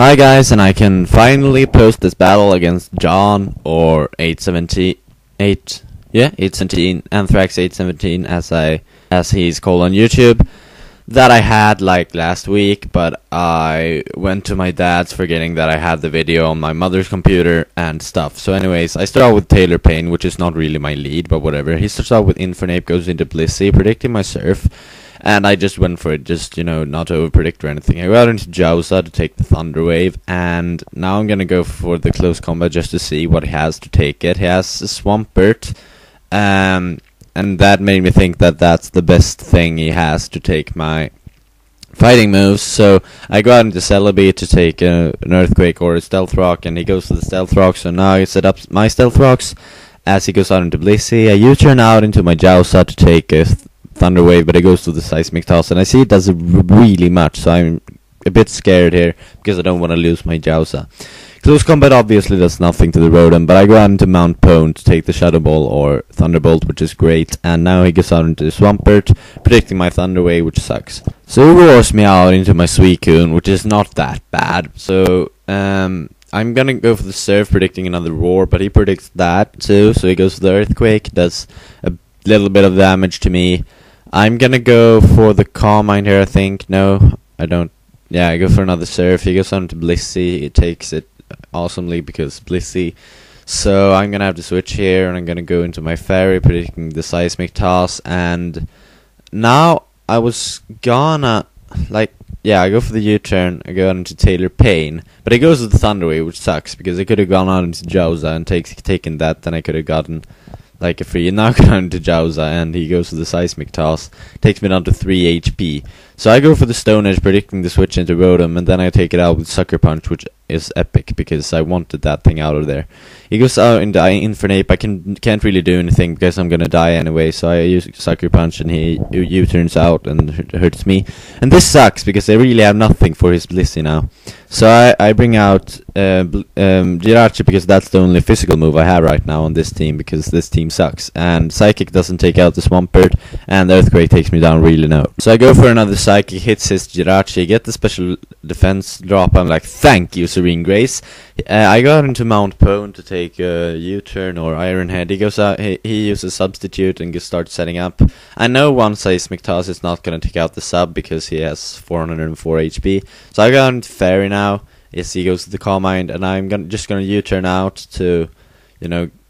Hi guys, and I can finally post this battle against John or 817 Anthrax817 as he's called on YouTube, that I had like last week, but I went to my dad's forgetting that I had the video on my mother's computer and stuff. So anyways, I start out with Taylor Payne, which is not really my lead, but whatever. He starts out with Infernape, goes into Blissey, predicting my surf. And I just went for it, just, not to over-predict or anything. I go out into Jowza to take the Thunder Wave, and now I'm gonna go for the close combat just to see what he has to take it. He has a Swampert, and that made me think that that's the best thing he has to take my fighting moves. So I go out into Celebi to take an Earthquake or a Stealth Rock, and he goes for the Stealth Rock, so now I set up my Stealth Rocks as he goes out into Blissey. I U-turn out into my Jowza to take a Thunder Wave, but it goes to the Seismic Toss, and I see it does really much, so I'm a bit scared here because I don't want to lose my Jowza. Close combat obviously does nothing to the Rotom, but I go out into Mount Pone to take the Shadow Ball or Thunderbolt, which is great, and now he goes out into Swampert, predicting my Thunder Wave, which sucks. So he roars me out into my Suicune, which is not that bad. So I'm gonna go for the Surf, predicting another Roar, but he predicts that too, so he goes for the Earthquake, does a little bit of damage to me. I'm gonna go for the Calm Mind here, I think. No, I don't. Yeah, I go for another Surf. He goes on to Blissey. It takes it awesomely because Blissey. So I'm gonna have to switch here, and I'm gonna go into my Fairy, predicting the Seismic Toss. And now I was gonna, I go for the U-turn. I go out into Taylor Payne, but it goes with the Thunder Wave, which sucks because I could have gone out into Jowza and taken that. Then I could have gotten like a free, and now down to Jowza, and he goes to the Seismic Toss, takes me down to 3 HP. So I go for the Stone Edge, predicting the switch into Rotom, and then I take it out with Sucker Punch, which is epic, because I wanted that thing out of there. He goes out into Infernape. I can't really do anything, because I'm gonna die anyway, so I use Sucker Punch, and he U-turns out and hurts me. And this sucks, because I really have nothing for his Blissey now. So I bring out Jirachi, because that's the only physical move I have right now on this team, because this team sucks. And Psychic doesn't take out the Swampert, and the Earthquake takes me down really low. So I go for another Psychic, hits his Jirachi, get the special defense drop. I'm like, thank you, Serene Grace. I go out into Mount Pone to take a U-turn or Iron Head. He goes out, he uses Substitute and starts setting up. I know one Seismic Toss is not going to take out the sub because he has 404 HP. So I go out into Fairy now. Yes, he goes to the Calm Mind, and I'm just gonna U-turn out to,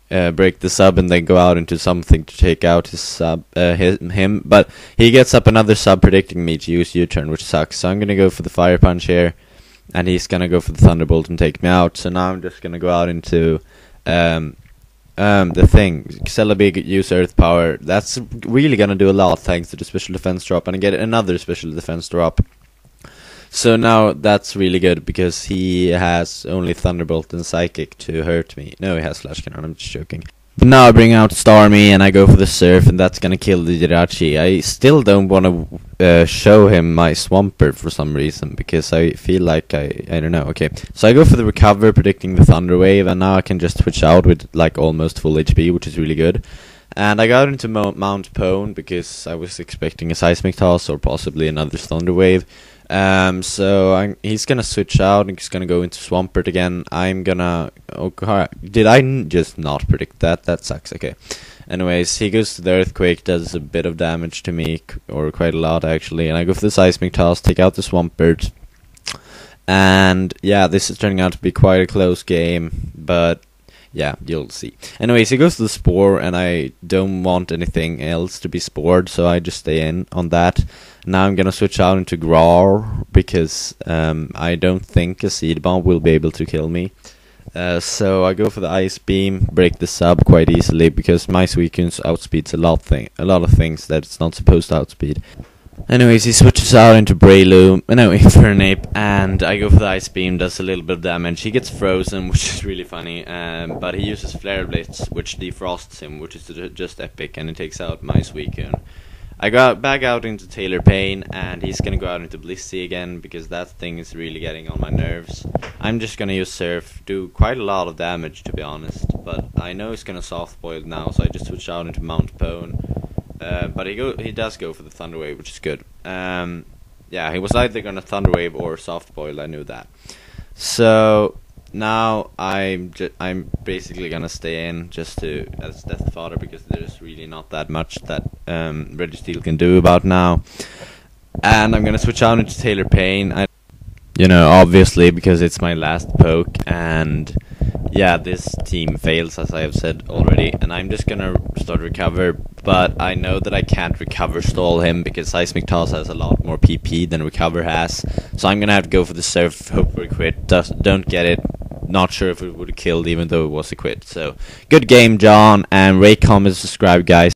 break the sub, and then go out into something to take out his sub, him. But he gets up another sub, predicting me to use U-turn, which sucks. So I'm gonna go for the Fire Punch here, and he's gonna go for the Thunderbolt and take me out. So now I'm just gonna go out into the thing. Celebi, use Earth Power. That's really gonna do a lot thanks to the special defense drop, and I get another special defense drop. So now that's really good because he has only Thunderbolt and Psychic to hurt me. No, he has Flash Cannon, I'm just joking. But now I bring out Starmie and I go for the Surf, and that's gonna kill the Jirachi. I still don't want to show him my Swampert for some reason, because I feel like I don't know. Okay, so I go for the Recover, predicting the Thunder Wave, and now I can just switch out with like almost full HP, which is really good. And I got into Mount Pone because I was expecting a Seismic Toss or possibly another Thunder Wave. So he's gonna switch out, and he's gonna go into Swampert again. I'm gonna... Oh, did I just not predict that? That sucks, okay. Anyways, he goes to the Earthquake, does a bit of damage to me, or quite a lot actually, and I go for the Seismic Toss, take out the Swampert. And yeah, this is turning out to be quite a close game, but yeah, you'll see. Anyways, he goes to the Spore, and I don't want anything else to be spored, so I just stay in on that. Now I'm gonna switch out into Growl, because I don't think a Seed Bomb will be able to kill me. So I go for the Ice Beam, break the sub quite easily, because my Suicune outspeeds a lot of things that it's not supposed to outspeed. Anyways, he switches out into Infernape, and I go for the Ice Beam, does a little bit of damage. He gets frozen, which is really funny, but he uses Flare Blitz, which defrosts him, which is just epic, and it takes out my Suicune. I got back out into Taylor Payne, and he's gonna go out into Blissey again, because that thing is really getting on my nerves. I'm just gonna use Surf, do quite a lot of damage to be honest, but I know he's gonna Soft Boil now, so I just switch out into Mount Pone. But he does go for the Thunder Wave, which is good. Yeah, he was either gonna Thunder Wave or Soft Boil, I knew that. So now I'm basically gonna stay in just to as Death Fodder, because there's really not that much that Registeel can do about now. And I'm gonna switch out into Taylor Payne. Obviously, because it's my last poke, and yeah, this team fails, as I have said already, and I'm just gonna start recover, but I know that I can't recover stall him, because Seismic Toss has a lot more PP than recover has, so I'm gonna have to go for the surf, hope for a crit. Don't get it, not sure if it would have killed even though it was a crit. So good game, John, and rate, comment, subscribe, guys.